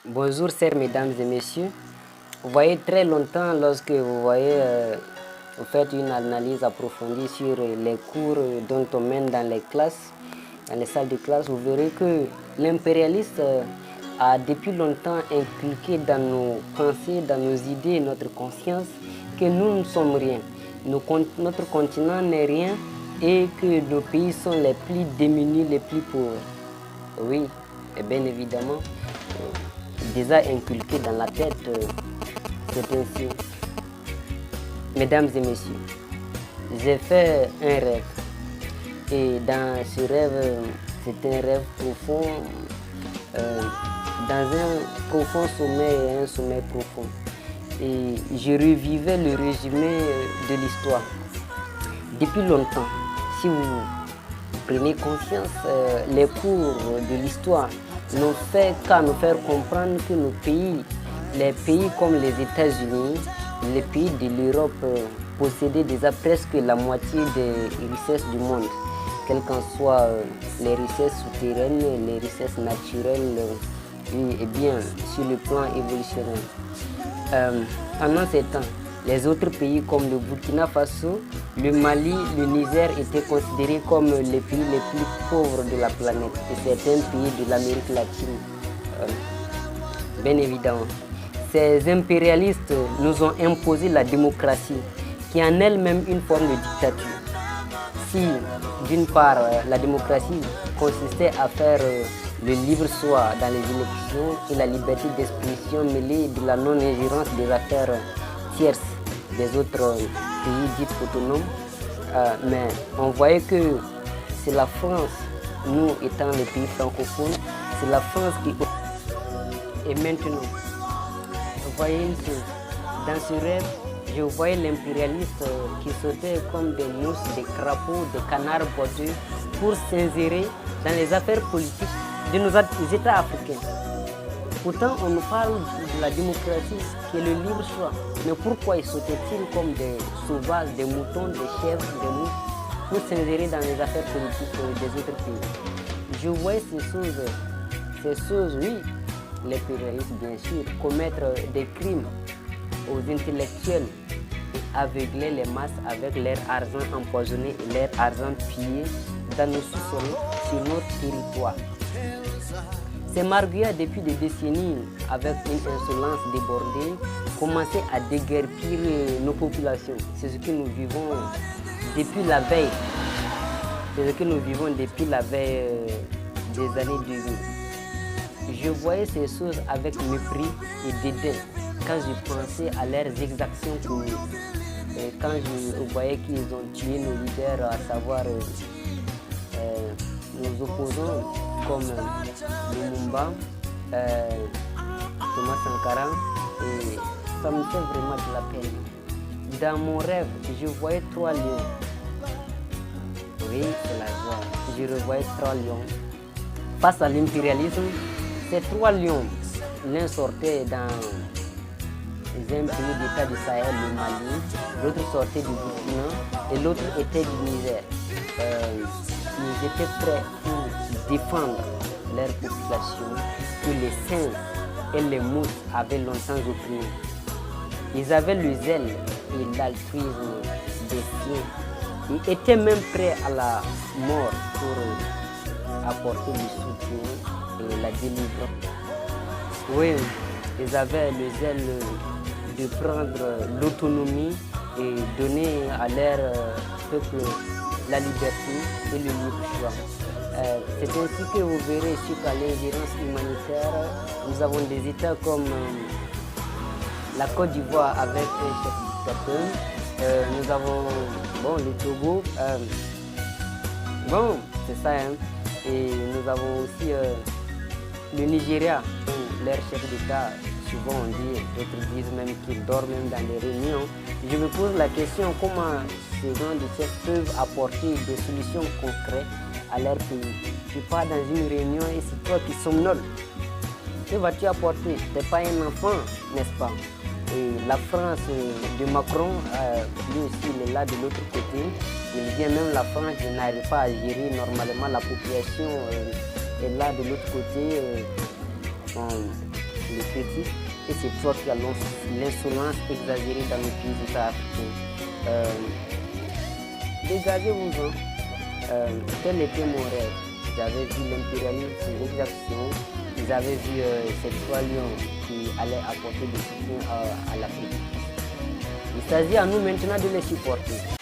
Bonjour, chers mesdames et messieurs. Vous voyez, très longtemps, lorsque vous faites une analyse approfondie sur les cours dont on mène dans les classes, dans les salles de classe, vous verrez que l'impérialiste a depuis longtemps inculqué dans nos pensées, dans nos idées, notre conscience, que nous ne sommes rien. Notre continent n'est rien et que nos pays sont les plus démunis, les plus pauvres. Oui, et bien évidemment, déjà inculqué dans la tête, c'est ainsi. Mesdames et messieurs, j'ai fait un rêve. Et dans ce rêve, c'est un rêve profond, dans un profond sommeil et un sommeil profond. Et je revivais le résumé de l'histoire. Depuis longtemps, si vous prenez conscience, les cours de l'histoire n'ont fait qu'à nous faire comprendre que nos pays, les pays comme les États-Unis, les pays de l'Europe possédaient déjà presque la moitié des richesses du monde, quelles qu'en soient les richesses souterraines, les richesses naturelles et bien sur le plan évolutionnel. Pendant ces temps, les autres pays comme le Burkina Faso, le Mali, le Niger étaient considérés comme les pays les plus pauvres de la planète et certains pays de l'Amérique latine. Bien évidemment, ces impérialistes nous ont imposé la démocratie, qui est en elle-même une forme de dictature. Si, d'une part, la démocratie consistait à faire le libre choix dans les élections et la liberté d'expression mêlée de la non-ingérence des affaires tierces des autres pays dits autonomes, mais on voyait que c'est la France, nous étant les pays francophones, c'est la France qui... Et maintenant, vous voyez une chose, dans ce rêve, je voyais l'impérialiste qui sautait comme des mousses, des crapauds, des canards boiteux pour s'insérer dans les affaires politiques de nos États africains. Pourtant, on nous parle de la démocratie qui est le libre choix. Mais pourquoi ils sautaient-ils comme des sauvages, des moutons, des chèvres, des mouches pour s'insérer dans les affaires politiques des autres pays? Je voyais ces choses, oui, les impérialistes bien sûr, commettre des crimes aux intellectuels et aveugler les masses avec leur argent empoisonné et leur argent pillé dans nos sous-sols sur notre territoire. Ces marguillards, depuis des décennies, avec une insolence débordée, commençaient à déguerpir nos populations. C'est ce que nous vivons depuis la veille. C'est ce que nous vivons depuis la veille des années 2000. Je voyais ces choses avec mépris et dédain quand je pensais à leurs exactions commises. Quand je voyais qu'ils ont tué nos leaders, à savoir nos opposants comme Lumumba, Thomas Sankara, et ça me fait vraiment de la peine. Dans mon rêve, je voyais 3 lions. Oui, c'est la joie. Je revoyais 3 lions. Face à l'impérialisme, ces 3 lions, l'un sortait dans un pays d'État du Sahel, le Mali, l'autre sortait du Burkina et l'autre était du Niger. Ils étaient prêts pour défendre leur population que les singes et les mousses avaient longtemps opprimés. Ils avaient le zèle et l'altruisme des siens. Ils étaient même prêts à la mort pour apporter le soutien et la délivrance. Oui, ils avaient le zèle de prendre l'autonomie et donner à leur peuple la liberté et le libre choix. C'est ainsi que vous verrez, suite à l'ingérence humanitaire, nous avons des États comme la Côte d'Ivoire avec un chef dictateur. Nous avons le Togo. C'est ça. Hein. Et nous avons aussi le Nigeria, où leur chef d'État, souvent on dit, d'autres disent même qu'il dort même dans les réunions. Je me pose la question, comment ces gens de chefs peuvent apporter des solutions concrètes à leur pays? Tu pars dans une réunion et c'est toi qui somnoles. Que vas-tu apporter? Tu n'es pas un enfant, n'est-ce pas? Et la France de Macron, lui aussi, il est là de l'autre côté. Il vient même la France, il n'arrive pas à gérer normalement la population. Et là, de l'autre côté, impératif et c'est toi qui as l'insolence exagérée dans le pays État africain. Dégagez-vous-en. Tel était mon rêve. J'avais vu l'impérialisme, ses exactions. Ils avaient vu ces trois lions qui allaient apporter du soutien à l'Afrique. Il s'agit à nous maintenant de les supporter.